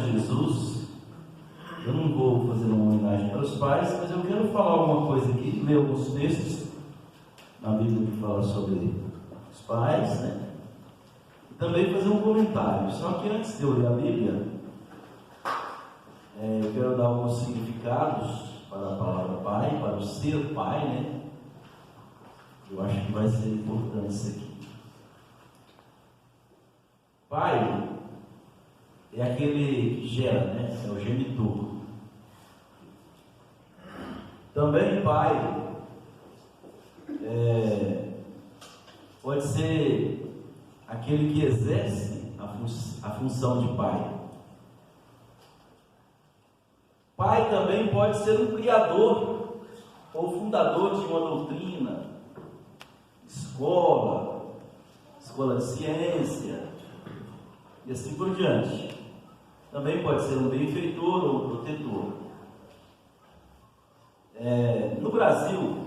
de Jesus, eu não vou fazer uma homenagem para os pais, mas eu quero falar alguma coisa aqui, ler alguns textos na Bíblia que fala sobre os pais, né? E também fazer um comentário. Só que antes de eu ler a Bíblia, eu quero dar alguns significados para a palavra pai, para o ser pai, né? Eu acho que vai ser importante isso aqui. Pai é aquele que gera, né? É o genitor. Também pai pode ser aquele que exerce a função de pai. Pai também pode ser um criador ou fundador de uma doutrina, escola de ciência e assim por diante. Também pode ser um benfeitor ou um protetor. No Brasil,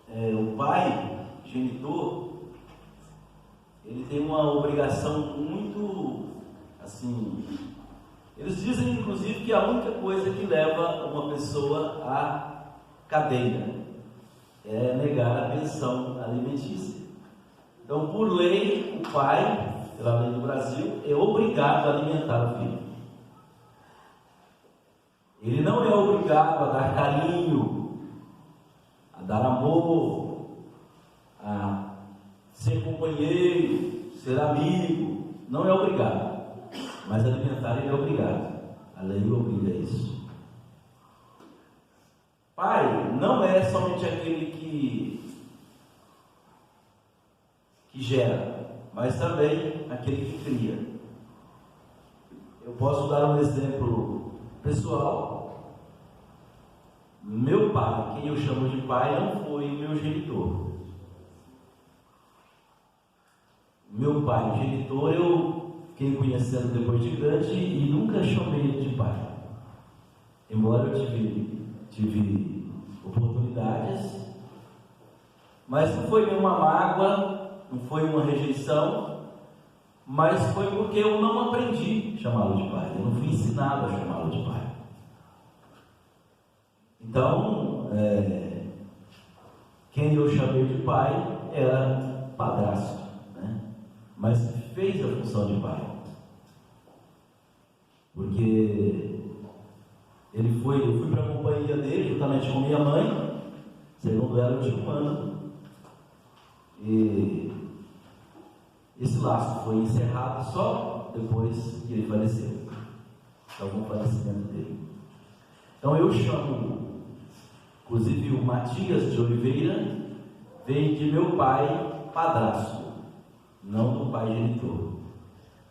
o pai, genitor, ele tem uma obrigação muito, assim, eles dizem inclusive que a única coisa que leva uma pessoa à cadeia é negar a pensão alimentícia. Então, por lei, o pai, pela lei do Brasil, é obrigado a alimentar o filho. Ele não é obrigado a dar carinho, a dar amor, a ser companheiro, ser amigo. Não é obrigado. Mas alimentar ele é obrigado. A lei obriga isso. Pai não é somente aquele que gera, mas também aquele que cria. Eu posso dar um exemplo pessoal. Meu pai, quem eu chamo de pai, não foi o meu genitor. Meu pai, genitor, eu fiquei conhecendo depois de grande e nunca chamei ele de pai. Embora eu tive oportunidades, mas não foi nenhuma mágoa, não foi uma rejeição, mas foi porque eu não aprendi a chamá-lo de pai, eu não fui ensinado a chamá-lo de pai. Então, quem eu chamei de pai era padrasto, né? Mas fez a função de pai, porque eu fui para a companhia dele, juntamente com minha mãe, segundo ela eu tinha 1 ano, e esse laço foi encerrado só depois que ele faleceu, algum falecimento dele. Então eu chamo, inclusive o Matias de Oliveira, veio de meu pai padrasto, não do pai genitor.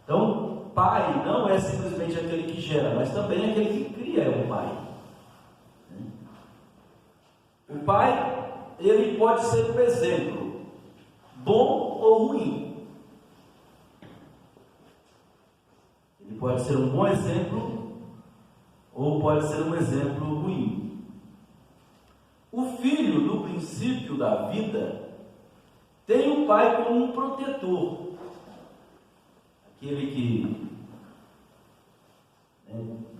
Então, pai não é simplesmente aquele que gera, mas também aquele que cria é o pai. O pai, ele pode ser um exemplo, bom ou ruim. Ele pode ser um bom exemplo, ou pode ser um exemplo ruim. O filho, no princípio da vida, tem o pai como um protetor, aquele que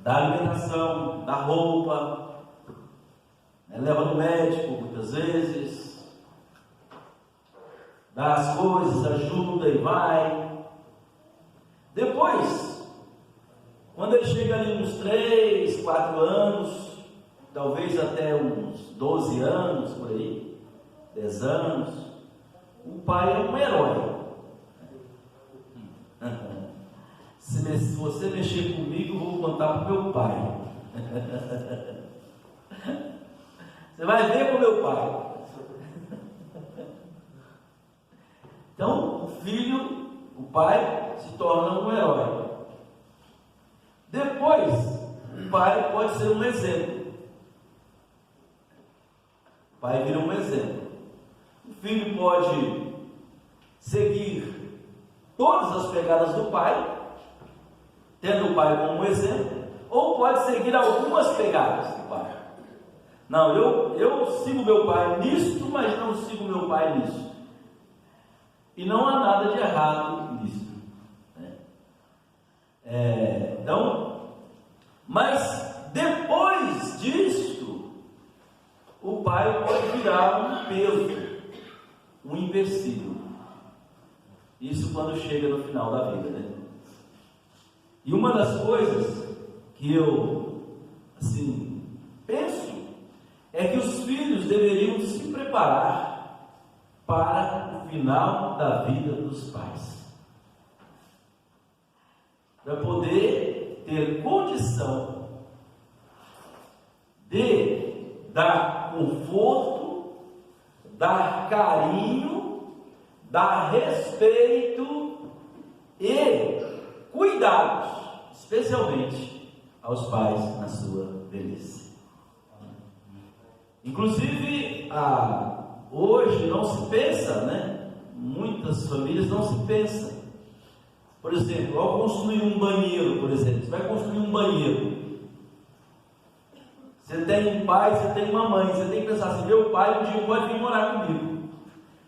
dá alimentação, dá roupa, leva no médico muitas vezes, dá as coisas, ajuda e vai. Depois, quando ele chega ali uns 3, 4 anos, talvez até uns 12 anos, por aí, 10 anos, o pai é um herói. Se você mexer comigo, eu vou contar para o meu pai. Você vai ver com o meu pai. Então, o pai se torna um herói. Depois, o pai pode ser um exemplo. O pai vira um exemplo. O filho pode seguir todas as pegadas do pai, tendo o pai como um exemplo, ou pode seguir algumas pegadas do pai. Não, eu sigo meu pai nisto, mas não sigo meu pai nisso. E não há nada de errado nisso. Então, mas depois disso, o pai pode virar um peso, um empecilho. Isso quando chega no final da vida, né? E uma das coisas que eu, penso, é que os filhos deveriam se preparar para o final da vida dos pais, para poder ter condição de dar conforto, dar carinho, dar respeito e cuidados, especialmente aos pais na sua velhice. Inclusive, hoje não se pensa, né? Muitas famílias não se pensam. Por exemplo, ao construir um banheiro, por exemplo, você vai construir um banheiro. Você tem um pai, você tem uma mãe, você tem que pensar assim: meu pai um dia pode vir morar comigo,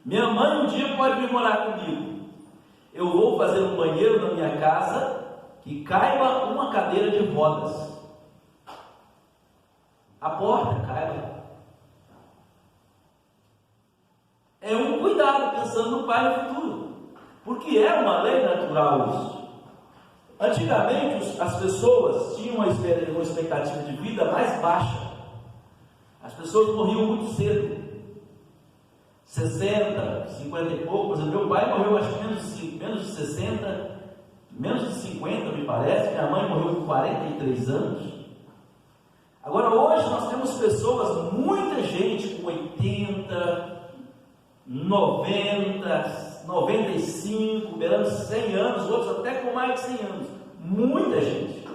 minha mãe um dia pode vir morar comigo. Eu vou fazer um banheiro na minha casa que caiba uma cadeira de rodas, a porta caiba. É um cuidado, pensando no pai no futuro, porque é uma lei natural isso. Antigamente as pessoas tinham uma expectativa de vida mais baixa. As pessoas morriam muito cedo, 60, 50 e pouco. Por exemplo, meu pai morreu acho que menos de 60, menos de 50 me parece. Minha mãe morreu com 43 anos. Agora hoje nós temos pessoas, muita gente com 80, 90, 95, beirando 100 anos, outros até com mais de 100 anos. Muita gente.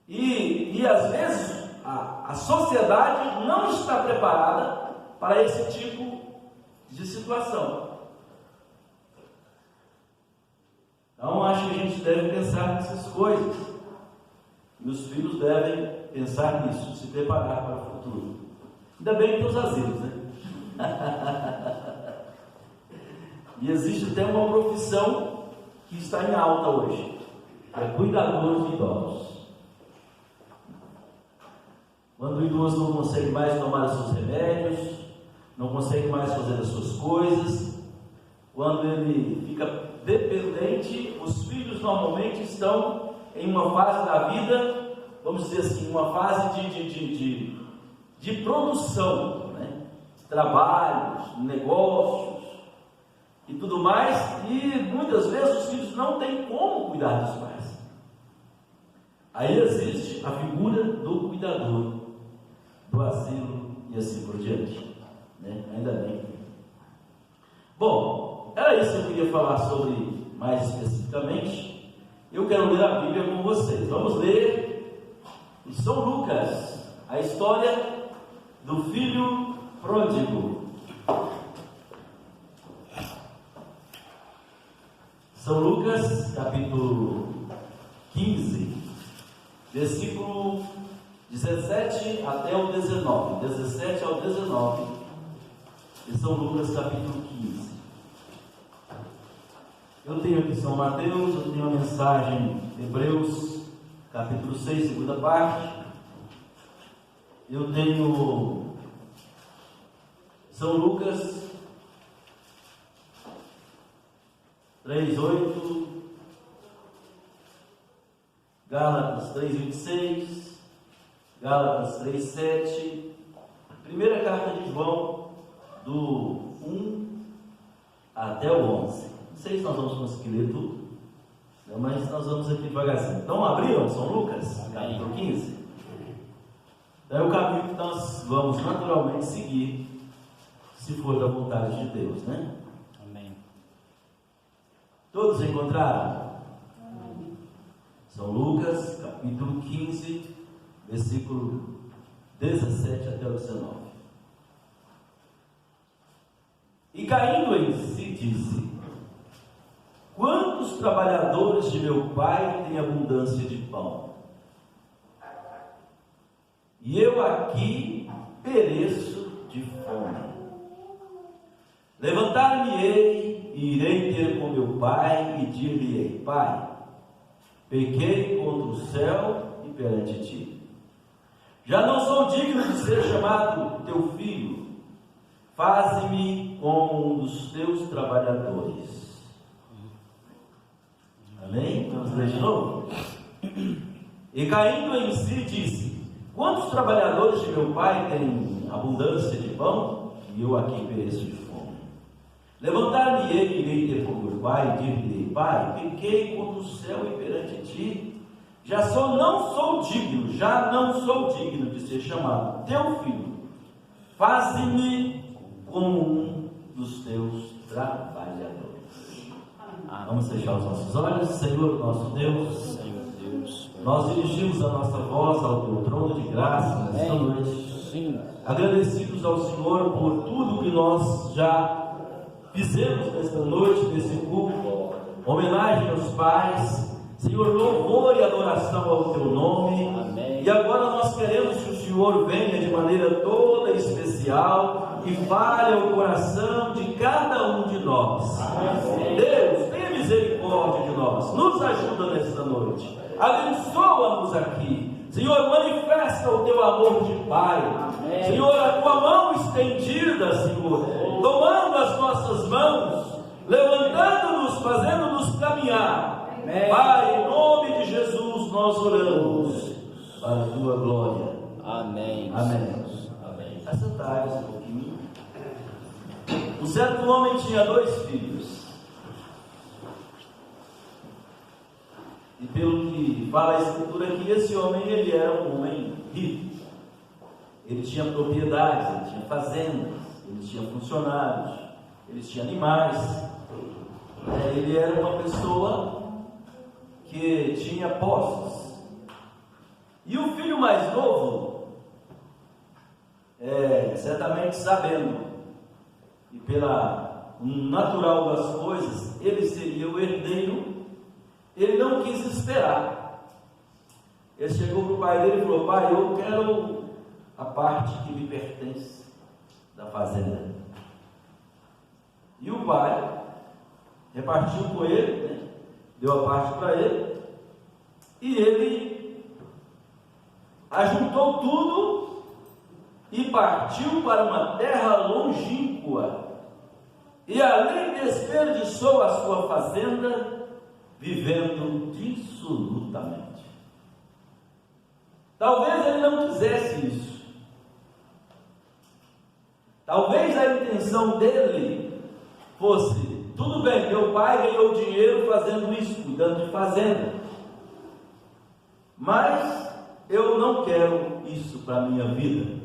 E às vezes a sociedade não está preparada para esse tipo de situação. Então acho que a gente deve pensar nessas coisas. E os filhos devem pensar nisso, se preparar para o futuro. Ainda bem que tem os asilos, né? E existe até uma profissão que está em alta hoje, é cuidador de idosos. Quando o idoso não consegue mais tomar os seus remédios, não consegue mais fazer as suas coisas, quando ele fica dependente, os filhos normalmente estão em uma fase da vida, vamos dizer assim, uma fase de produção, né? Trabalhos, negócios e tudo mais, e muitas vezes os filhos não têm como cuidar dos pais. Aí existe a figura do cuidador, do asilo e assim por diante, né? Ainda bem. Bom, era isso que eu queria falar sobre mais especificamente. Eu quero ler a Bíblia com vocês. Vamos ler em São Lucas, a história do filho pródigo. São Lucas, capítulo 15, versículo 17 até o 19. 17 ao 19, de São Lucas, capítulo 15. Eu tenho aqui São Mateus, eu tenho a mensagem Hebreus, capítulo 6, segunda parte. Eu tenho São Lucas 3:8, Gálatas 3:26, Gálatas 3:7, primeira carta de João, do 1 até o 11. Não sei se nós vamos conseguir ler tudo, mas nós vamos aqui devagarzinho. Então, abriram São Lucas, capítulo 15? Então é o caminho que nós vamos naturalmente seguir, se for da vontade de Deus, né? Amém. Todos encontraram? Amém. São Lucas, capítulo 15, versículo 17 até o 19. E caindo em si, disse: quantos trabalhadores de meu pai têm abundância de pão? E eu aqui pereço de fome. Levantar-me-ei e irei ter com meu pai e dir-lhe-ei: Pai, pequei contra o céu e perante ti. Já não sou digno de ser chamado teu filho. Faze-me como um dos teus trabalhadores. Amém? Vamos ler de novo? E caindo em si, disse: Quantos trabalhadores de meu pai têm abundância de pão, e eu aqui pereço de fome? Levantar-me-ei e irei ter com meu pai e dir-lhe: Pai, pequei contra o céu e perante ti. Já não sou digno de ser chamado teu filho. Faze-me como um dos teus trabalhadores. Vamos fechar os nossos olhos. Senhor nosso Deus, nós dirigimos a nossa voz ao teu trono de graça nesta noite, agradecidos ao Senhor por tudo que nós já fizemos nesta noite, nesse culto, homenagem aos pais, Senhor, louvor e adoração ao teu nome. Amém. E agora nós queremos que o Senhor venha de maneira toda especial e fale ao coração de cada um de nós. Amém. Deus, tenha misericórdia de nós, nos ajuda nesta noite, abençoa-nos aqui, Senhor, manifesta o teu amor de Pai. Amém. Senhor, a tua mão estendida, Senhor, tomando as nossas mãos, levantando-nos, fazendo-nos caminhar. Amém. Pai, em nome de Jesus nós oramos para a tua glória. Amém. Amém. Amém. Essa tarde, um pouquinho. Um certo homem tinha 2 filhos. E pelo que fala a Escritura aqui, esse homem, ele era um homem rico. Ele tinha propriedades, ele tinha fazendas, ele tinha funcionários, ele tinha animais. Ele era uma pessoa que tinha posses. E o filho mais novo, certamente sabendo, e pela natural das coisas, ele seria o herdeiro, ele não quis esperar. Ele chegou para o pai dele e falou: Pai, eu quero a parte que me pertence da fazenda. E o pai repartiu com ele, né? Deu a parte para ele, e ele ajuntou tudo e partiu para uma terra longínqua, e ali desperdiçou a sua fazenda, vivendo dissolutamente. Talvez ele não quisesse isso. Talvez a intenção dele fosse: tudo bem, meu pai ganhou dinheiro fazendo isso, cuidando de fazenda, mas eu não quero isso para a minha vida.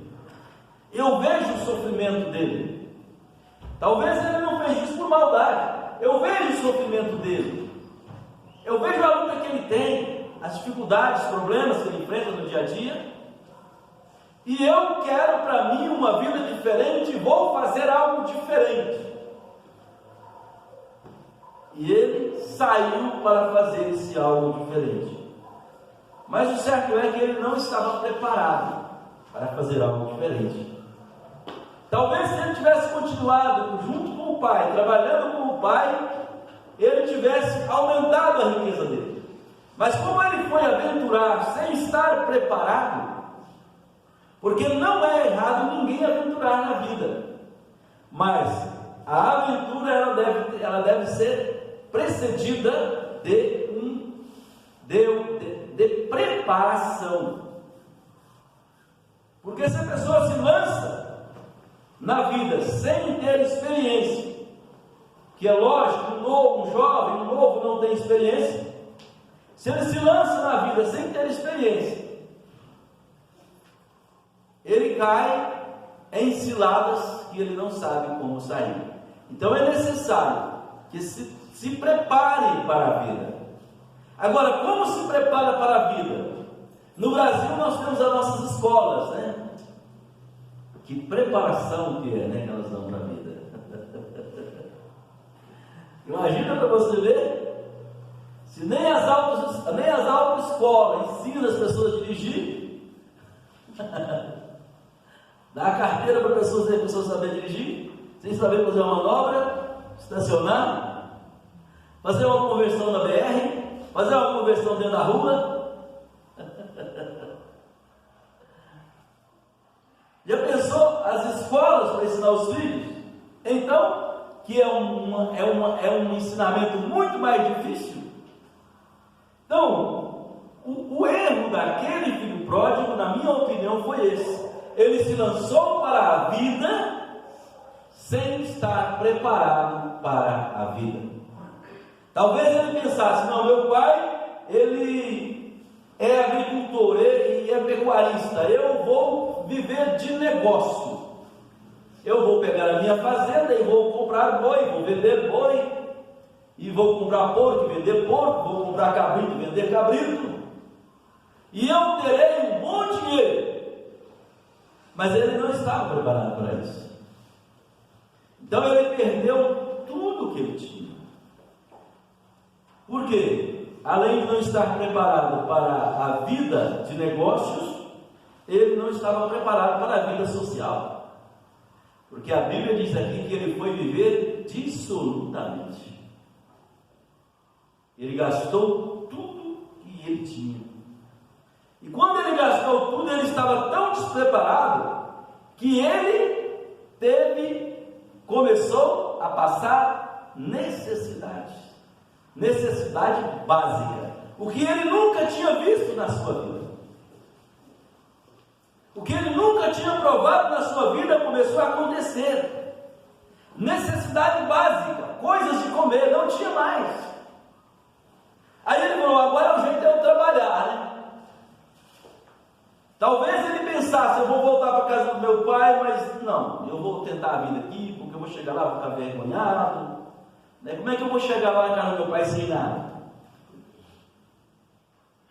Eu vejo o sofrimento dele. Talvez ele não fez isso por maldade. Eu vejo o sofrimento dele. Eu vejo a luta que ele tem, as dificuldades, os problemas que ele enfrenta no dia a dia. E eu quero para mim uma vida diferente, vou fazer algo diferente. E ele saiu para fazer esse algo diferente. Mas o certo é que ele não estava preparado para fazer algo diferente. Talvez se ele tivesse continuado junto com o pai, trabalhando com o pai, ele tivesse aumentado a riqueza dele. Mas como ele foi aventurar sem estar preparado, porque não é errado ninguém aventurar na vida, mas a aventura ela deve ser precedida de preparação. Porque se a pessoa se lança na vida sem ter experiência, que é lógico, um jovem novo não tem experiência. Se ele se lança na vida sem ter experiência, ele cai em ciladas que ele não sabe como sair. Então é necessário que se prepare para a vida. Agora, como se prepara para a vida? No Brasil nós temos as nossas escolas, né? Que preparação que é, né, que elas dão para a vida. Imagina para você ver, se nem as autoescolas ensinam as pessoas a dirigir, dá a carteira para a pessoa saber dirigir, sem saber fazer uma manobra, estacionar, fazer uma conversão na BR, fazer uma conversão dentro da rua. Já pensou as escolas para ensinar os filhos? Então, que é um ensinamento muito mais difícil. Então, o erro daquele filho pródigo, na minha opinião, foi esse. Ele se lançou para a vida sem estar preparado para a vida. Talvez ele pensasse: não, meu pai, ele é agricultor e é pecuarista, eu vou viver de negócio. Eu vou pegar a minha fazenda e vou comprar boi, vou vender boi, e vou comprar porco e vender porco, vou comprar cabrito e vender cabrito, e eu terei um bom dinheiro. Mas ele não estava preparado para isso. Então ele perdeu tudo que ele tinha. Por quê? Além de não estar preparado para a vida de negócios, ele não estava preparado para a vida social. Porque a Bíblia diz aqui que ele foi viver dissolutamente. Ele gastou tudo que ele tinha. E quando ele gastou tudo, ele estava tão despreparado que ele começou a passar necessidade básica, o que ele nunca tinha visto na sua vida. O que ele nunca tinha provado na sua vida começou a acontecer. Necessidade básica, coisas de comer, não tinha mais. Aí ele falou: agora o jeito é eu trabalhar, né? Talvez ele pensasse: eu vou voltar para a casa do meu pai, mas não, eu vou tentar a vida aqui, porque eu vou chegar lá, vou ficar vergonhado. Como é que eu vou chegar lá na casa do meu pai sem nada?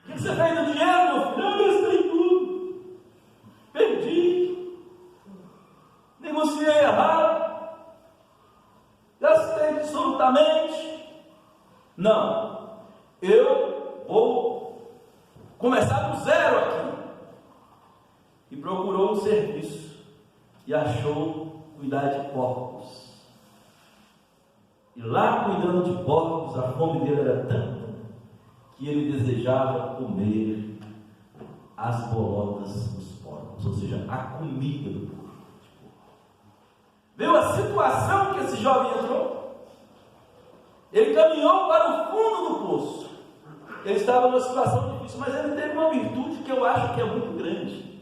O que você fez do dinheiro, meu filho? Eu gastei tudo, perdi, negociei errado, gastei absolutamente. Não, eu vou começar do zero aqui. E procurou um serviço e achou cuidar de porcos. E lá, cuidando de porcos, a fome dele era tanta que ele desejava comer as bolotas dos porcos, ou seja, a comida do porco. Viu a situação que esse jovem entrou? Ele caminhou para o fundo do poço. Ele estava numa situação difícil, mas ele teve uma virtude que eu acho que é muito grande.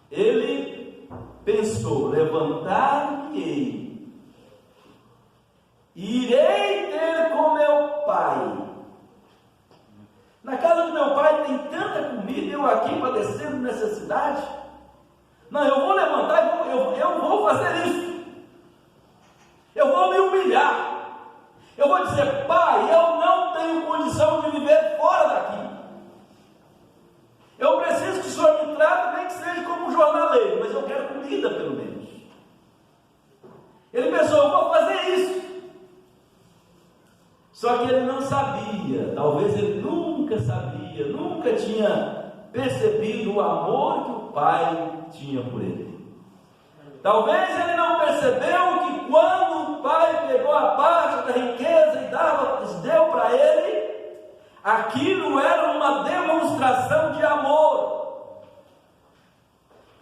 Ele pensou: levantar-me-ei, irei ter com meu pai. Na casa do meu pai tem tanta comida, eu aqui padecendo necessidade. Não, eu vou levantar, eu vou fazer isso. Eu vou me humilhar. Eu vou dizer: pai, eu não tenho condição de viver fora daqui. Eu preciso que o Senhor me trate, nem que seja como um jornaleiro, mas eu quero comida pelo menos. Ele pensou: eu vou fazer isso. Só que ele não sabia, talvez ele nunca sabia, nunca tinha percebido o amor que o pai tinha por ele. Talvez ele não percebeu que quando o pai pegou a parte da riqueza e deu para ele, aquilo era uma demonstração de amor,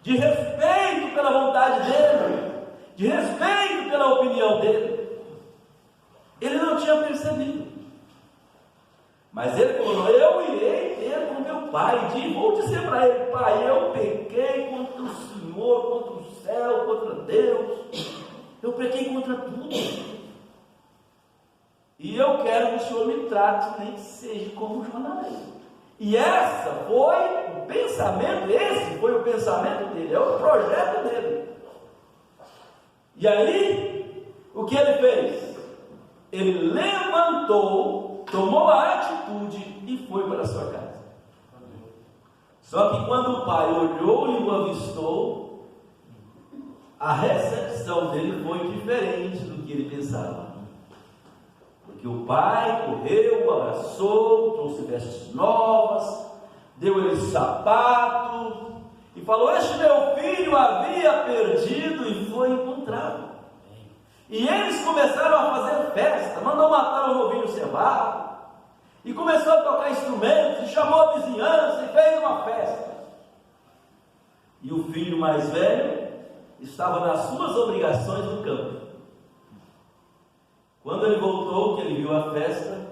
de respeito pela vontade dele, de respeito pela opinião dele. Ele não tinha percebido, mas ele falou: eu irei ter com meu pai, vou dizer para ele: pai, eu pequei contra o Senhor, contra o céu, contra Deus, eu pequei contra tudo, e eu quero que o Senhor me trate, nem que seja como um jornaleiro. E esse foi o pensamento dele, é o projeto dele. E aí, o que ele fez? Ele levantou, tomou a atitude e foi para a sua casa. Só que quando o pai olhou e o avistou, a recepção dele foi diferente do que ele pensava. Porque o pai correu, o abraçou, trouxe vestes novas, deu ele sapato e falou: este meu filho havia perdido e foi encontrado. E eles começaram a fazer festa, mandou matar um novilho cevado, e começou a tocar instrumentos, e chamou a vizinhança, e fez uma festa. E o filho mais velho estava nas suas obrigações no campo. Quando ele voltou, que ele viu a festa,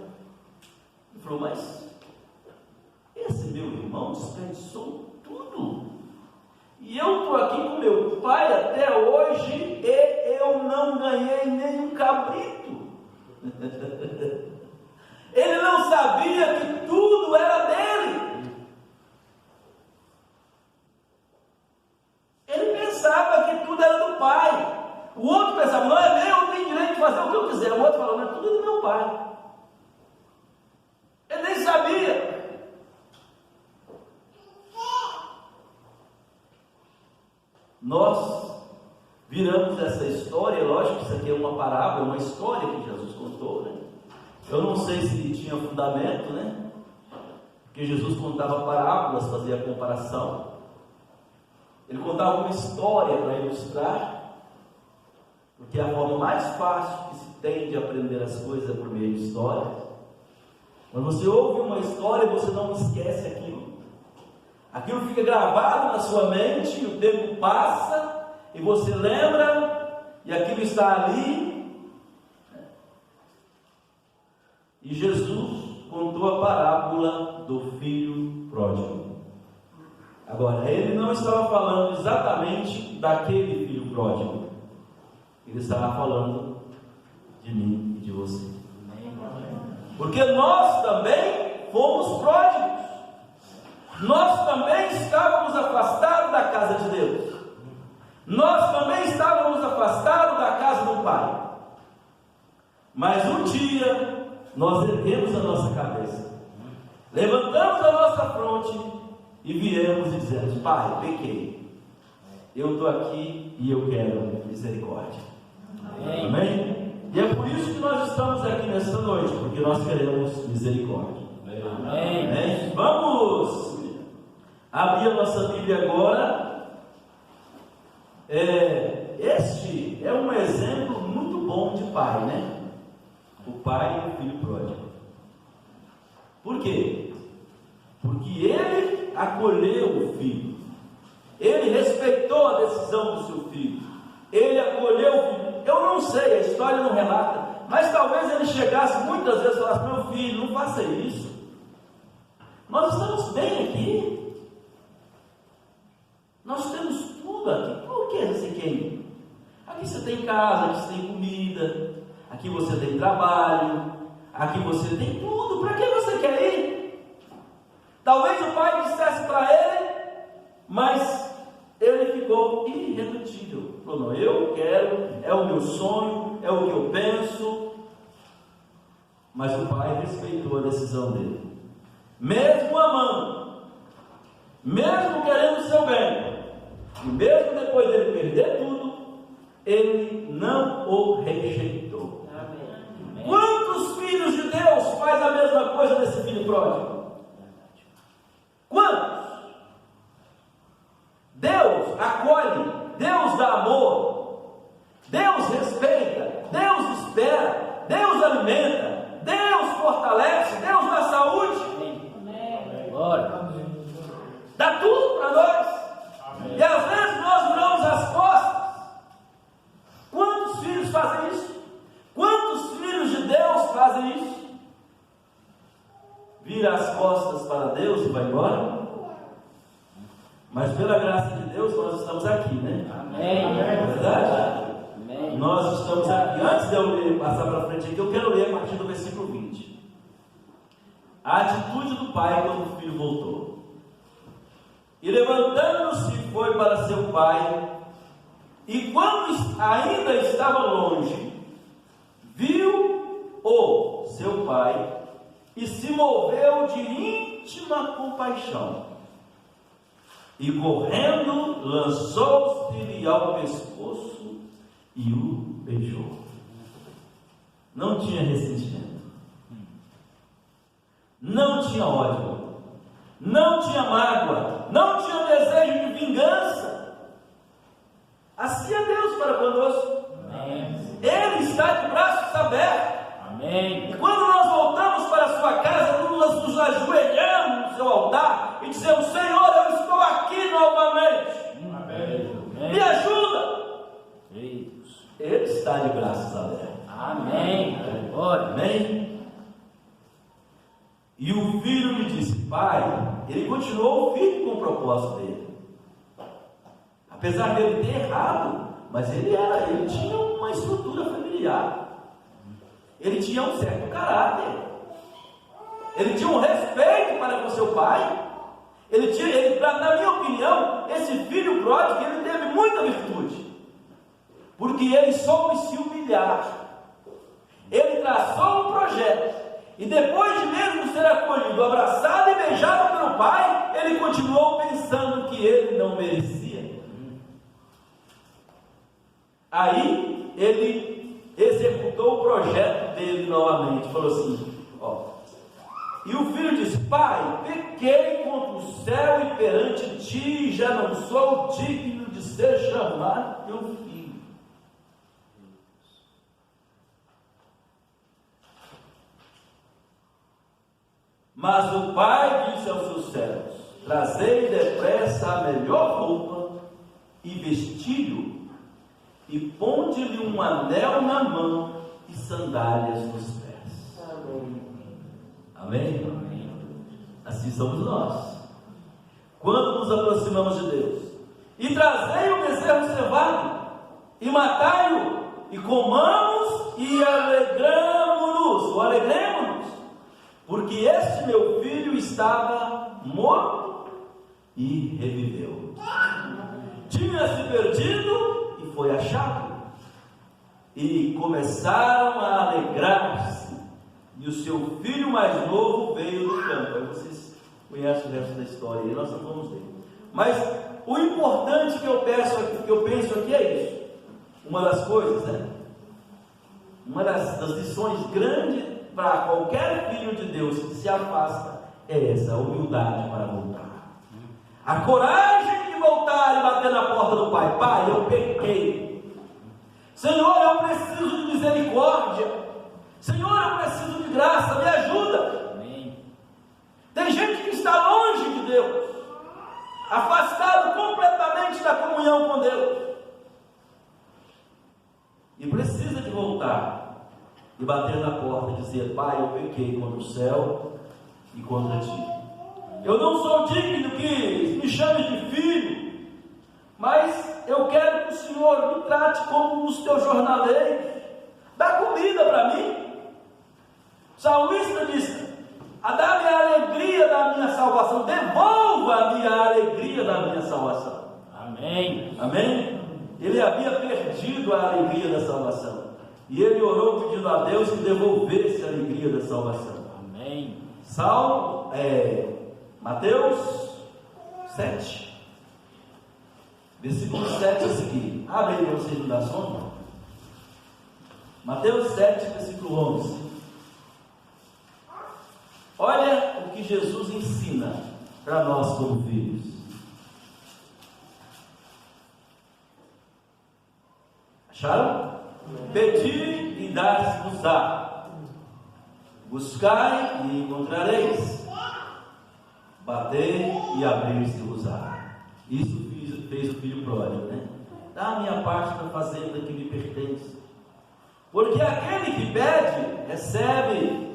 ele falou: mas esse meu irmão desperdiçou tudo, e eu estou aqui com meu pai até hoje, e eu não ganhei nenhum cabrito. Ele não sabia que tudo era dele. Ele pensava que tudo era do pai. O outro pensava: não é meu, eu tenho direito de fazer o que eu quiser. O outro falou: não, é tudo do meu pai. Ele nem sabia. Nós viramos essa história, lógico que isso aqui é uma parábola, uma história que Jesus contou, né? Eu não sei se tinha fundamento, né? Porque Jesus contava parábolas, fazia comparação. Ele contava uma história para ilustrar, porque a forma mais fácil que se tem de aprender as coisas é por meio de histórias. Quando você ouve uma história, você não esquece aquilo. Aquilo fica gravado na sua mente, e o tempo passa, e você lembra, e aquilo está ali. E Jesus contou a parábola do filho pródigo. Agora, ele não estava falando exatamente daquele filho pródigo. Ele estava falando de mim e de você. Porque nós também fomos pródigos. Nós também estávamos afastados da casa de Deus. Nós também estávamos afastados da casa do Pai. Mas um dia nós erguemos a nossa cabeça, levantamos a nossa fronte e viemos e dizemos: Pai, pequei, eu estou aqui e eu quero misericórdia. Amém? E é por isso que nós estamos aqui nesta noite, porque nós queremos misericórdia. Amém? Vamos abrir a nossa Bíblia agora. Este é um exemplo muito bom de pai, né? O pai e o filho pródigo. Por quê? Porque ele acolheu o filho, ele respeitou a decisão do seu filho, ele acolheu o filho. Eu não sei, a história não relata, mas talvez ele chegasse muitas vezes e falasse: meu filho, não faça isso, nós estamos bem aqui, nós temos tudo aqui, por que você quer ir? Aqui você tem casa, aqui você tem comida, aqui você tem trabalho, aqui você tem tudo, para que você quer ir? Talvez o pai dissesse para ele, mas ele ficou irredutível. Falou: não, eu quero, é o meu sonho, é o que eu penso. Mas o pai respeitou a decisão dele, mesmo amando, mesmo querendo o seu bem, e mesmo depois dele perder tudo, ele não o rejeitou. Amém. Quantos filhos de Deus faz a mesma coisa desse filho pródigo? Quantos? Deus acolhe, Deus dá amor, Deus respeita, Deus espera, Deus alimenta, Deus fortalece, Deus dá saúde. Amém. Dá tudo para nós. Amém. E às vezes nós viramos as costas. Quantos filhos fazem isso? Quantos filhos de Deus fazem isso? Vira as costas para Deus e vai embora. Mas pela graça de Deus nós estamos aqui, né? Amém. É verdade? Amém. Nós estamos aqui. Antes de eu ler, passar para frente aqui, eu quero ler a partir do versículo 20. A atitude do pai quando o filho voltou. E levantando-se foi para seu pai, e quando ainda estava longe, viu o seu pai e se moveu de íntima compaixão, e correndo lançou-se-lhe ao pescoço e o beijou. Não tinha ressentimento, não tinha ódio, não tinha mágoa, não tinha desejo de vingança. Assim é Deus para conosco. Amém. Ele está de braços abertos. Amém. Glória. Amém? E o filho lhe disse: pai, ele continuou firme com o propósito dele. Apesar dele ter errado, mas ele tinha uma estrutura familiar. Ele tinha um certo caráter. Ele tinha um respeito para com seu pai. Na minha opinião, esse filho pródigo, ele teve muita virtude. Porque ele soube se humilhar. Ele traçou um projeto. E depois de mesmo ser acolhido, abraçado e beijado pelo pai, ele continuou pensando que ele não merecia. Aí ele executou o projeto dele novamente. Falou assim, e o filho disse: pai, pequei contra o céu e perante ti, já não sou digno de ser chamado teu filho. Mas o pai disse aos seus servos: trazei depressa a melhor roupa e vestiu-o, e ponde-lhe um anel na mão e sandálias nos pés. Amém? Amém? Assim somos nós. Quando nos aproximamos de Deus, e trazei o bezerro cevado, e matai-o, e comamos, e alegremos-nos, porque este meu filho estava morto e reviveu. Tinha se perdido e foi achado. E começaram a alegrar-se. E o seu filho mais novo veio do campo. Aí vocês conhecem o resto da história, e nós não vamos ver. Mas o importante que eu penso aqui é isso. Uma das coisas, uma das lições grandes para qualquer filho de Deus que se afasta é essa, a humildade para voltar. A coragem de voltar e bater na porta do pai. Pai, eu pequei. Senhor, eu preciso de misericórdia. Senhor, eu preciso de graça, me ajuda. Amém. Tem gente que está longe de Deus, afastado completamente da comunhão com Deus, e precisa de voltar e bater na porta e dizer: pai, eu pequei contra o céu e contra ti. Eu não sou digno que me chame de filho, mas eu quero que o Senhor me trate como um dos teus jornaleiros. Dá comida para mim. O salmista diz: dá-me a alegria da minha salvação, devolva-me a alegria da minha salvação. Amém. Amém? Ele havia perdido a alegria da salvação, e ele orou pedindo a Deus que devolvesse a alegria da salvação. Amém. Mateus 7, versículo 7 a seguir. Abre aí, vocês não dá sono. Mateus 7, versículo 11. Olha o que Jesus ensina para nós como filhos. Acharam? Pedi e dar-se-vos-á. Buscai e encontrareis. Batei e abrir-se-vos-á. Isso fez o filho pródigo, Dá a minha parte da fazenda que me pertence. Porque aquele que pede, recebe.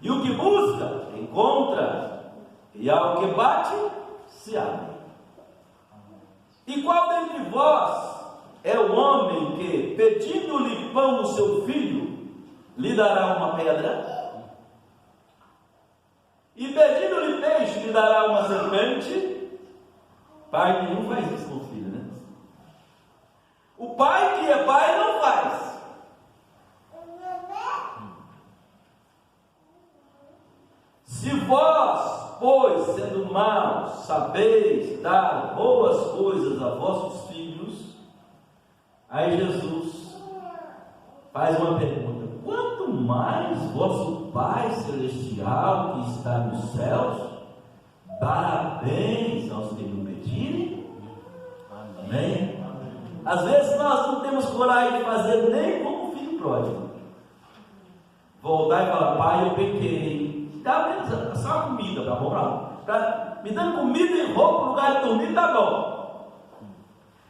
E o que busca, encontra. E ao que bate, se abre. E qual dentre vós é o homem que, pedindo-lhe pão ao seu filho, lhe dará uma pedra? E pedindo-lhe peixe, lhe dará uma serpente? Pai nenhum faz isso com o filho, O pai que é pai não faz. Se vós, pois, sendo maus, sabeis dar boas coisas a vossos filhos, aí Jesus faz uma pergunta: quanto mais vosso Pai Celestial que está nos céus dará bens aos que lhe pedirem? Amém? Às vezes nós não temos coragem de fazer nem como o filho pródigo. Voltar e falar: pai, eu pequei, dá menos só a comida, tá bom? Me dando comida e roupa, lugar de dormir, tá bom.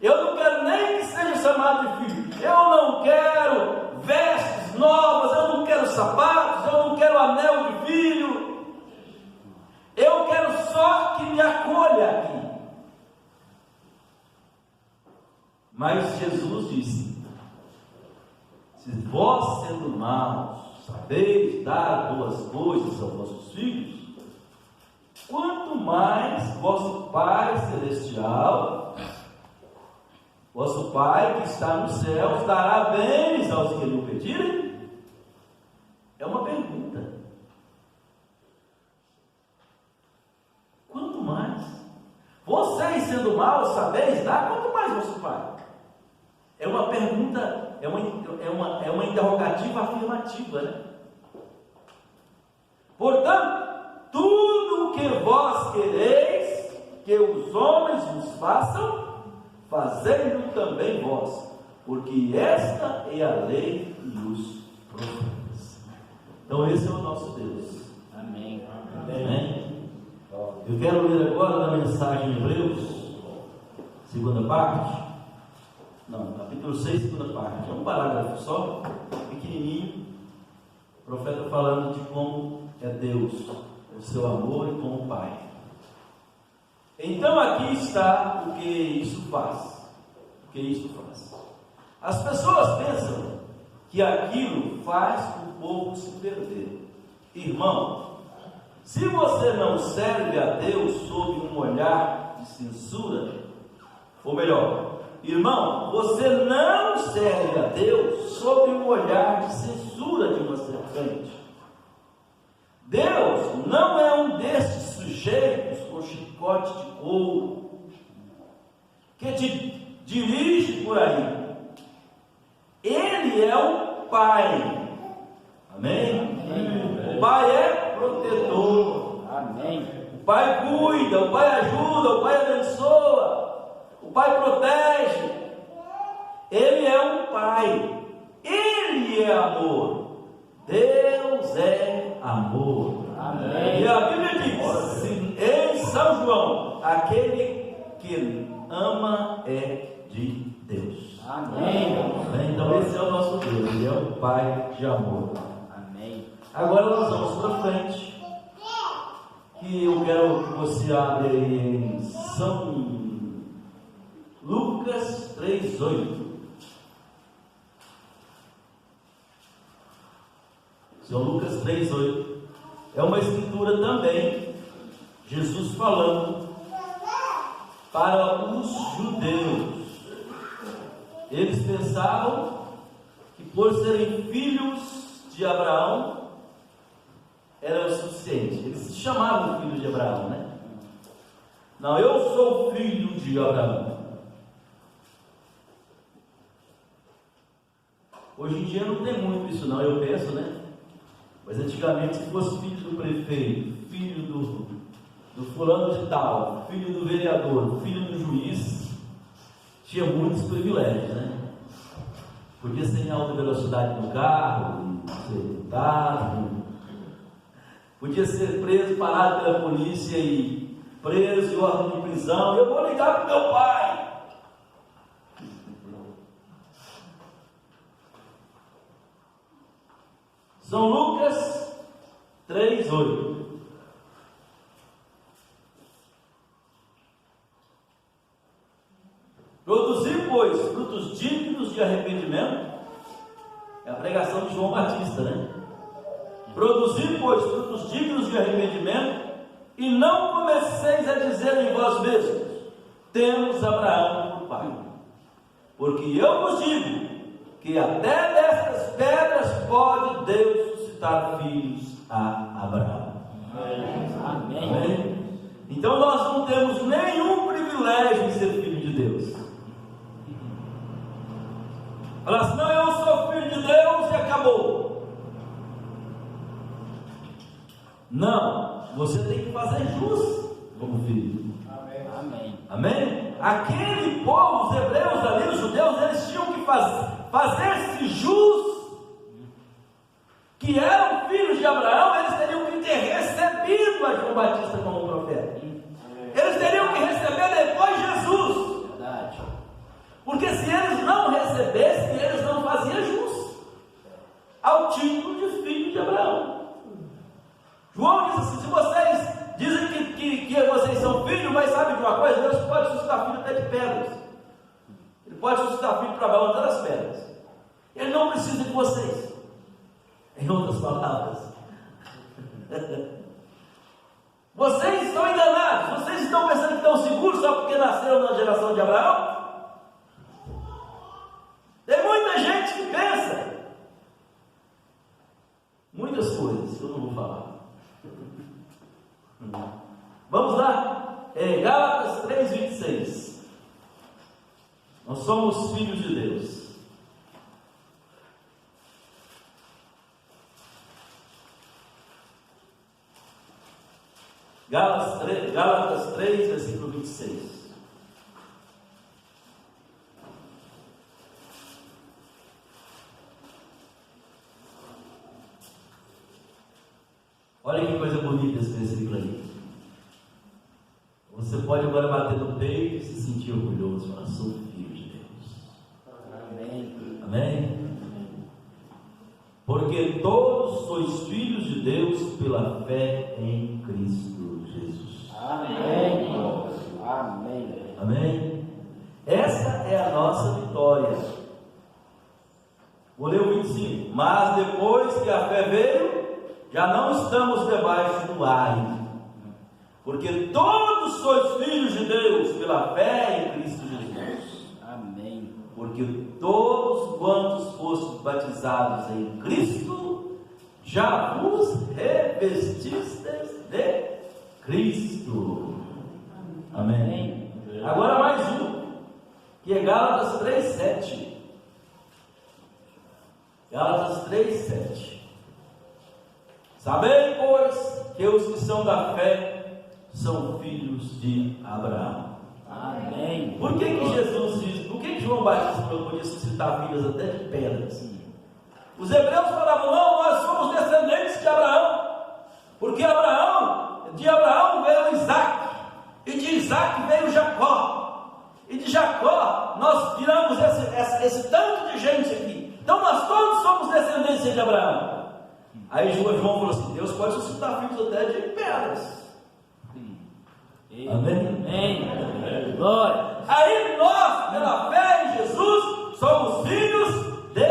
Eu não quero nem que seja chamado de filho. eu não quero vestes novas, eu não quero sapatos, eu não quero anel de filho, eu quero só que me acolha aqui. Mas Jesus disse: se vós, sendo maus, sabeis dar boas coisas aos vossos filhos, quanto mais vosso Pai Celestial, vosso Pai que está nos céus, dará bens aos que lhe pedirem? É uma pergunta. Quanto mais? Vocês, sendo maus, sabeis dar? Quanto mais vosso Pai? É uma pergunta, é uma interrogativa afirmativa, né? Portanto, tudo o que vós quereis que os homens vos façam, fazei-o também vós, porque esta é a lei e os profetas. Então esse é o nosso Deus. Amém. Amém. Eu quero ler agora na mensagem de Hebreus, segunda parte. Não, capítulo 6, segunda parte. É um parágrafo só, pequenininho. O profeta falando de como é Deus, o seu amor e como Pai. Então aqui está o que isso faz. O que isso faz? As pessoas pensam que aquilo faz o povo se perder. Irmão, se você não serve a Deus sob um olhar de censura, ou melhor, irmão, você não serve a Deus sob um olhar de censura de uma serpente. Deus não é um desses sujeitos com chicote de couro que te dirige por aí. Ele é o Pai. Amém? Amém. O Pai é protetor. Amém. O Pai cuida, o Pai ajuda, o Pai abençoa, o Pai protege. Ele é um Pai. Ele é amor. Deus é amor. Amém. E a Bíblia diz em São João: aquele que ama é de Deus. Amém. Então esse é o nosso Deus. Ele é o Pai de amor. Amém. Agora nós vamos para frente, que eu quero que você abra em São Lucas 3:8. São Lucas 3:8. É uma escritura também, Jesus falando para os judeus. Eles pensavam que por serem filhos de Abraão era o suficiente. Eles se chamavam filhos de Abraão, né? Não, eu sou filho de Abraão. Hoje em dia não tem muito isso não, eu penso, né? Mas antigamente, se fosse filho do prefeito, filho do fulano de tal, filho do vereador, filho do juiz, tinha muitos privilégios, né? Podia ser em alta velocidade no carro, ser dado, podia ser preso, parado pela polícia e preso em ordem de prisão. Eu vou ligar para o meu pai. São Lucas 3:8. Produzir, pois, frutos dignos de arrependimento. É a pregação de João Batista, né? Produzir, pois, frutos dignos de arrependimento, e não comeceis a dizer em vós mesmos: temos Abraão por pai. Porque eu vos digo que até destas pedras pode Deus suscitar filhos a Abraão. Amém. Amém? Então nós não temos nenhum privilégio em ser filho de Deus. Falar assim: não, eu sou filho de Deus e acabou. Não, você tem que fazer jus como filho. Amém. Amém? Aquele povo, os hebreus ali, os judeus, eles tinham que fazer-se jus, que eram filhos de Abraão. Eles teriam que ter recebido a João Batista como profeta. Eles teriam que receber depois Jesus. Verdade. Porque se eles não recebessem, eles título de filho de Abraão. João diz assim: se vocês dizem que vocês são filhos, mas sabem de uma coisa, Deus pode suscitar filho até de pedras. Ele pode suscitar filho para abaixo das pedras. Ele não precisa de vocês. Em outras palavras, vocês estão enganados. Vocês estão pensando que estão seguros só porque nasceram na geração de Abraão? Tem muita gente que pensa muitas coisas que eu não vou falar. Vamos lá, Gálatas 3:26. Nós somos filhos de Deus. Gálatas 3, versículo 26. Olha que coisa bonita esse versículo aí. Você pode agora bater no peito e se sentir orgulhoso. Falar: sou filho de Deus. Amém. Amém? Porque todos sois filhos de Deus pela fé em Cristo Jesus. Amém. Amém. Amém? Essa é a nossa vitória. Vou ler o 25. Mas depois que a fé veio, já não estamos debaixo do ai. Porque todos sois filhos de Deus pela fé em Cristo Jesus. Amém. Porque todos quantos fostes batizados em Cristo, já vos revestistes de Cristo. Amém. Agora mais um, que é Gálatas 3:7. Gálatas 3:7. Sabei, pois, que os que são da fé são filhos de Abraão. Amém. Por que Jesus diz, por que João Batista podia suscitar filhos até de pedras? Os hebreus falavam: não, nós somos descendentes de Abraão, porque de Abraão veio Isaac, e de Isaac veio Jacó, e de Jacó nós tiramos esse tanto de gente aqui. Então nós todos somos descendentes de Abraão. Aí João falou assim: Deus pode suscitar filhos até de pedras. Amém? Amém. Glória. Aí nós, pela fé em Jesus, somos filhos de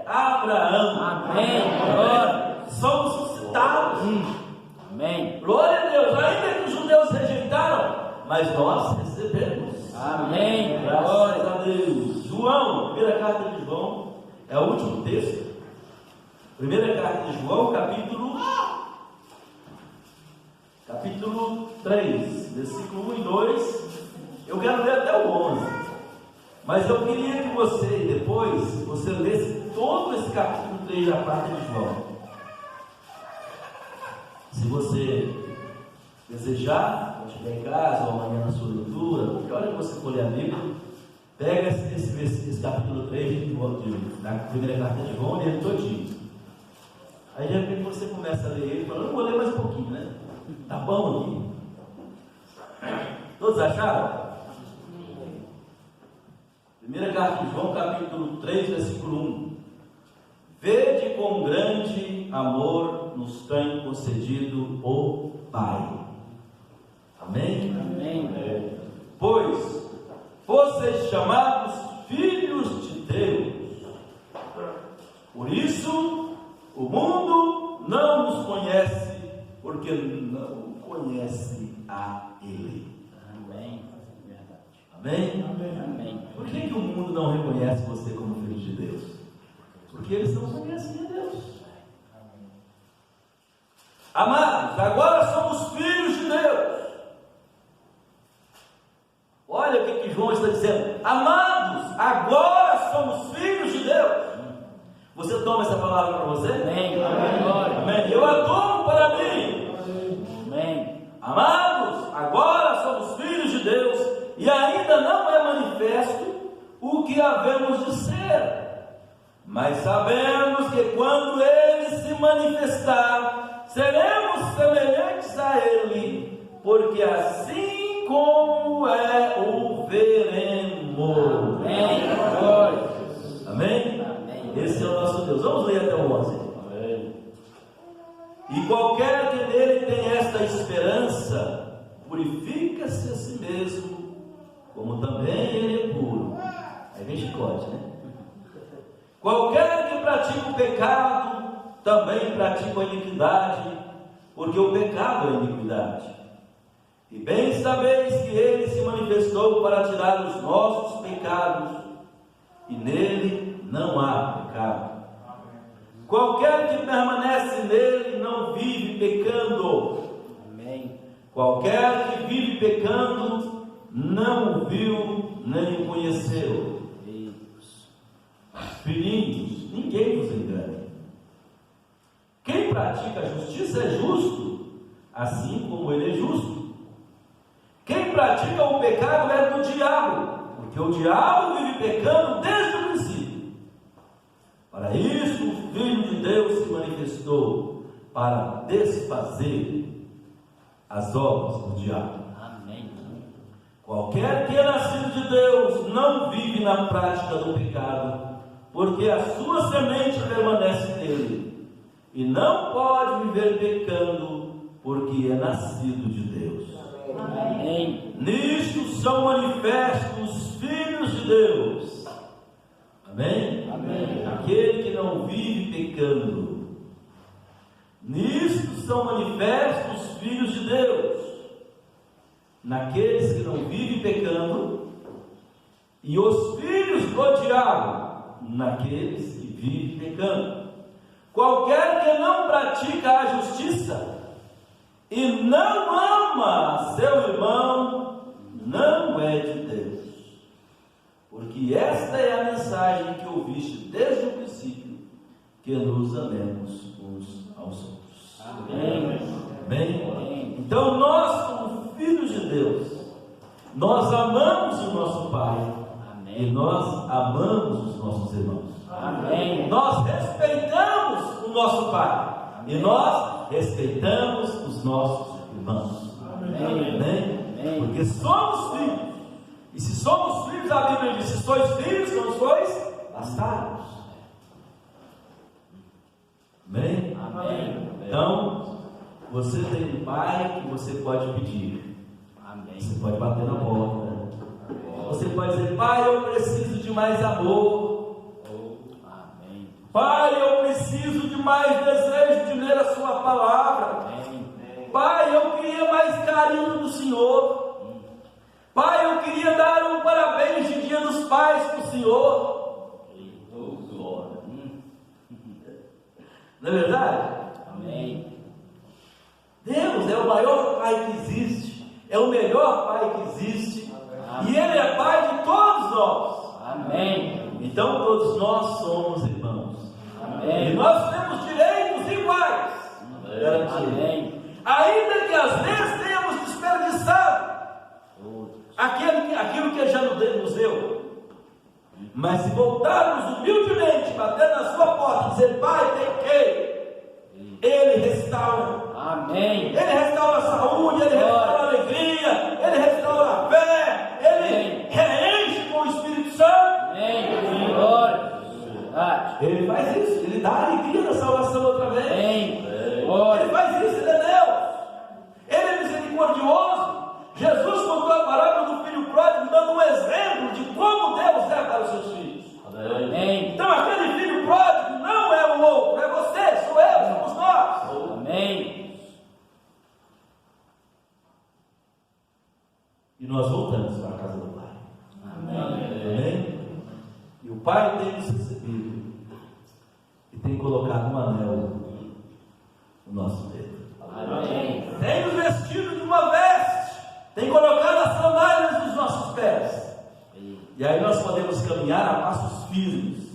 Abraão. Amém. Glória. Somos suscitados. Amém. Glória a Deus. Ainda que os judeus rejeitaram, mas nós recebemos. Amém. Graças a Deus. João, primeira carta de João, é o último texto. Primeira carta de João, capítulo 3, versículo 1 e 2. Eu quero ler até o 11, mas eu queria que você lesse todo esse capítulo 3 da carta de João. Se você desejar, quando estiver em casa ou amanhã na sua leitura, porque hora que você for ler a Bíblia, pega esse capítulo 3 da primeira carta de João e lê ele todinho. Aí de repente você começa a ler ele e fala: eu vou ler mais um pouquinho, né? Tá bom aqui? Todos acharam? Primeira carta de João, capítulo 3, versículo 1. Vede com grande amor nos tem concedido o Pai. Amém? Amém. Pois fosseis chamados filhos de Deus. Por isso o mundo não nos conhece, porque não conhece a Ele. Amém. Verdade. Amém? Amém. Por que o mundo não reconhece você como filho de Deus? Porque eles não conhecem a Deus. Amados, agora somos filhos de Deus. Olha o que João está dizendo. Amados, agora somos filhos de Deus. Você toma essa palavra para você? Amém. Amém. Amém. Eu a tomo para mim. Amém. Amados, agora somos filhos de Deus e ainda não é manifesto o que havemos de ser. Mas sabemos que quando Ele se manifestar, seremos semelhantes a Ele, porque assim como o veremos. Amém. Glória. Amém? Amém. Esse é o nosso Deus. Vamos ler até o 11. E qualquer que nele tem esta esperança, purifica-se a si mesmo, como também ele é puro. Aí vem chicote, né? Qualquer que pratica o pecado, também pratica a iniquidade, porque o pecado é iniquidade. E bem sabeis que ele se manifestou para tirar os nossos pecados, e nele não há pecado. Qualquer que permanece nele não vive pecando. Amém. Qualquer que vive pecando não o viu nem o conheceu. Filhinhos, ninguém vos engane. Quem pratica a justiça é justo, assim como ele é justo. Quem pratica o pecado é do diabo, porque o diabo vive pecando desde o princípio. Para isso o Filho de Deus se manifestou, para desfazer as obras do diabo. Amém. Qualquer que é nascido de Deus não vive na prática do pecado, porque a sua semente permanece nele, e não pode viver pecando, porque é nascido de Deus. Amém. Nisto são manifestos os filhos de Deus. Amém? Amém. Aquele que não vive pecando. Nisto são manifestos os filhos de Deus, naqueles que não vivem pecando, e os filhos do diabo, naqueles que vivem pecando. Qualquer que não pratica a justiça e não ama seu irmão, não é de Deus. Porque esta é a mensagem que ouviste desde o princípio, que nos amemos uns aos outros. Amém. Amém? Então nós, como filhos de Deus, nós amamos o nosso Pai. E nós amamos os nossos irmãos. Amém. Nós respeitamos o nosso Pai. Amém. E nós respeitamos os nossos irmãos. Amém. Amém? Porque somos filhos. E se somos filhos, a Bíblia diz: se sois filhos, não sois bastardos. Amém? Amém. Então, você tem um pai que você pode pedir. Amém. Você pode bater na porta. Você pode dizer: Pai, eu preciso de mais amor. Amém. Pai, eu preciso de mais desejo de ler a sua palavra. Amém. Pai, eu queria mais carinho do Senhor. Pai, eu queria dar um parabéns de Dia dos Pais para o Senhor. Não é verdade? Amém. Deus é o maior Pai que existe. É o melhor Pai que existe. Amém. E Ele é Pai de todos nós. Amém. Então todos nós somos irmãos. Amém. E nós temos direitos iguais. Amém. Ainda que às vezes tenhamos desperdiçado aquilo que já nos deu. Mas se voltarmos humildemente, bater na sua porta e dizer: Pai, pequei, Ele restaura. Amém. Ele restaura a saúde, Ele restaura a alegria, Ele restaura a fé, Ele reenche com o Espírito Santo. Amém. Glória. Ele faz isso, Ele dá a alegria da salvação outra vez. Amém. Ele Glória. faz isso, Ele é Deus. Ele é misericordioso. Jesus contou a parábola do filho pródigo, dando um exemplo de como Deus é para os seus filhos. Amém. Então aquele filho pródigo não é o outro, é você, sou eu, somos nós. Amém. E nós voltamos para a casa do Pai. Amém. Amém? E o Pai tem nos recebido e tem colocado um anel no nosso dedo. Amém. Tem nos vestido de uma veste, tem colocado as sandálias nos nossos pés. E aí nós podemos caminhar a passos firmes,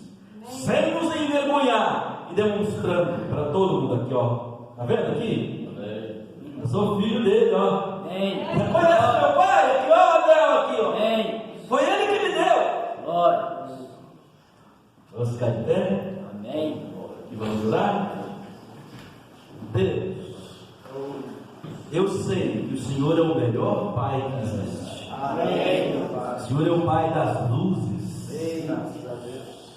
sem nos envergonhar e demonstrando para todo mundo aqui, ó. Tá vendo aqui? Eu sou filho dele, ó. Amém. Reconhece meu pai? Aqui, ó, o anel aqui, ó. Amém. Foi ele que me deu. Glória. Vamos ficar de pé Amém. e vamos orar? Deus, eu sei que o Senhor é o melhor Pai que existe. Amém. O Senhor é o Pai das luzes.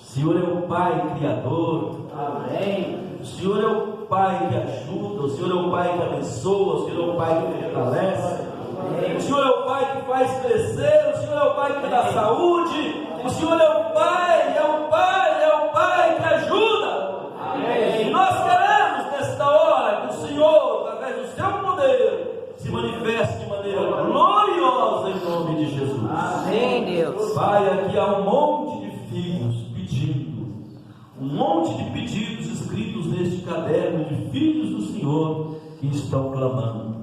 O Senhor é o Pai Criador. Amém. O Senhor é o Pai que ajuda, o Senhor é o Pai que abençoa, o Senhor é o Pai que fortalece, o Senhor é o Pai que faz crescer, o Senhor é o Pai que dá saúde, o Senhor é o Pai, é o Pai, é o Pai que ajuda. E nós queremos nesta hora que o Senhor, através do seu poder, se manifeste de maneira gloriosa em nome de Jesus. Amém, Deus. Pai, aqui há um monte de filhos pedindo, um monte de pedidos escritos neste caderno de filhos do Senhor que estão clamando.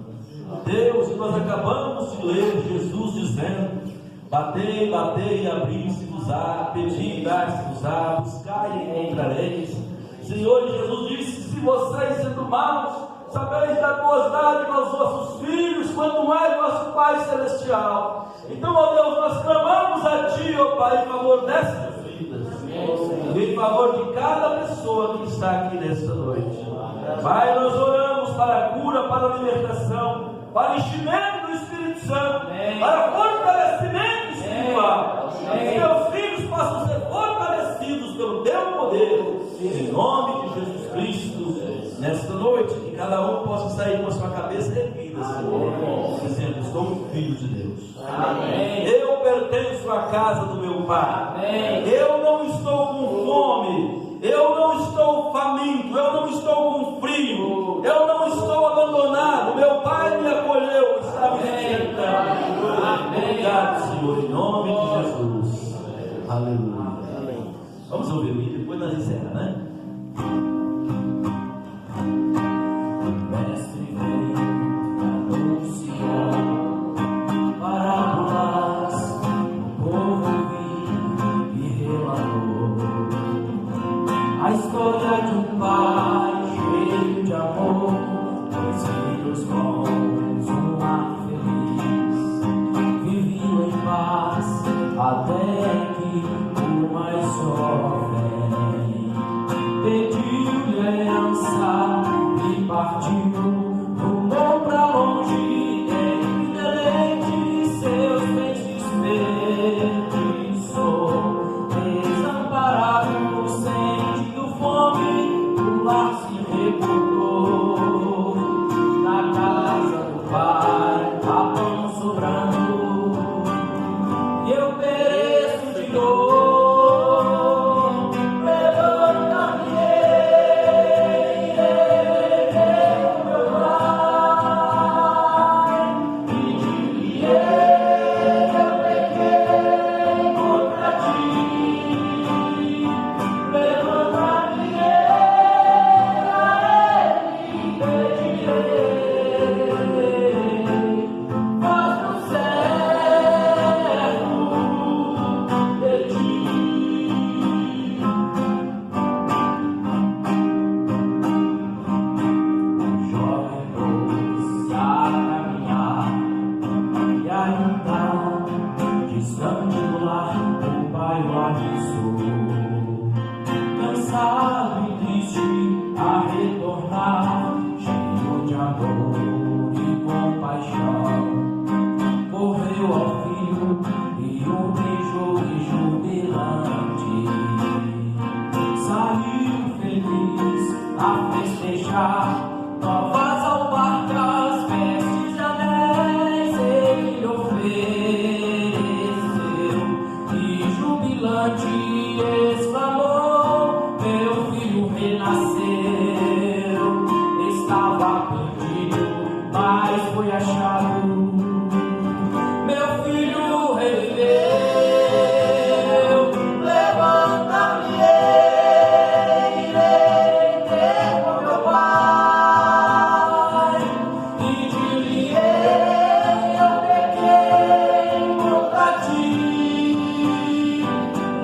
Deus, nós acabamos de ler Jesus dizendo: batei, batei e abri-se-vos-á, pedi e dar-se-vos-á, buscai e encontrareis. Senhor, Jesus disse: se vocês sendo maus, sabeis dar boas dádivas aos vossos filhos, quanto mais nosso Pai Celestial. Então, ó Deus, nós clamamos a Ti, ó Pai, em favor dessas vidas, em favor de cada pessoa que está aqui nesta noite. Pai, nós oramos para a cura, para a libertação, para o enchimento do Espírito Santo, para o fortalecimento espiritual. Que meus filhos possam ser fortalecidos pelo Teu poder, em nome de Jesus Cristo, nesta noite, que cada um possa sair com a sua cabeça erguida, Senhor, dizendo: sou um filho de Deus. Amém. Eu pertenço à casa do meu Pai. Amém. Eu não estou com fome, eu não estou faminto, eu não estou com frio, eu não estou abandonado. Meu Pai me acolheu, está me sustentando. Obrigado, Senhor, em nome de Jesus. Aleluia. Amém. Vamos ouvir o hino, depois nós encerramos, né? Mestre veio anunciar parábolas, o povo viu e relatou a história de um pai cheio de amor, dois filhos bons, um lar feliz, viviam em paz até que o mais jovem pediu-lhe herança e partiu rumou pra longe, independente seus bens desperdiçou, desamparado, sentindo fome, o lar se revoltou. Na casa do pai, a pão sobrando, e eu pereço de dor.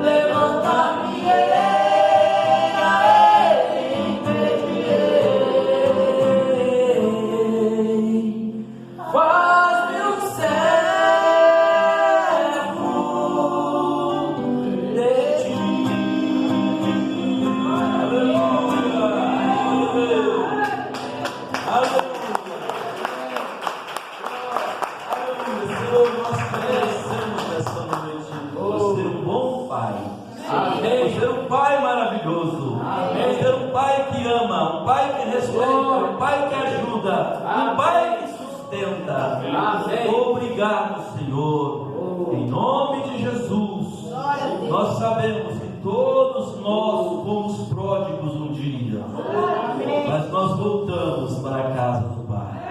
Levar que ama, um Pai que respeita, um Pai que ajuda, um Pai que sustenta. Obrigado, Senhor, em nome de Jesus. Nós sabemos que todos nós fomos pródigos um dia, mas nós voltamos para a casa do Pai.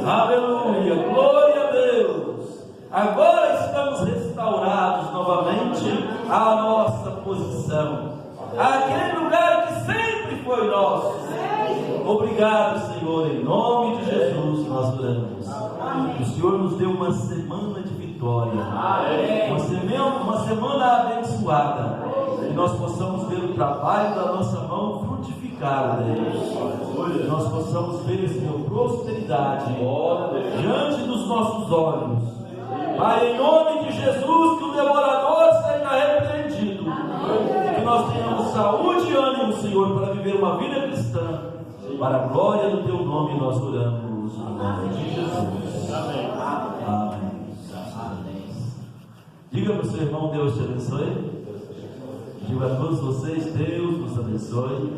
Aleluia, glória a Deus. Agora estamos restaurados novamente à nossa posição, àquele lugar que sempre foi nosso. Obrigado, Senhor, em nome de Jesus nós oramos. O Senhor nos deu uma semana de vitória, uma semana abençoada, que nós possamos ver o trabalho da nossa mão frutificar, Deus. Que nós possamos ver, Senhor, prosperidade diante dos nossos olhos. Pai, em nome de Jesus, que o devorador seja repreendido, e que nós tenhamos saúde e ânimo, Senhor, para viver uma vida cristã, para a glória do Teu nome nós oramos, em nome de Jesus. Amém. Amém. Diga para o seu irmão, Deus te abençoe. Diga a todos vocês, Deus nos abençoe.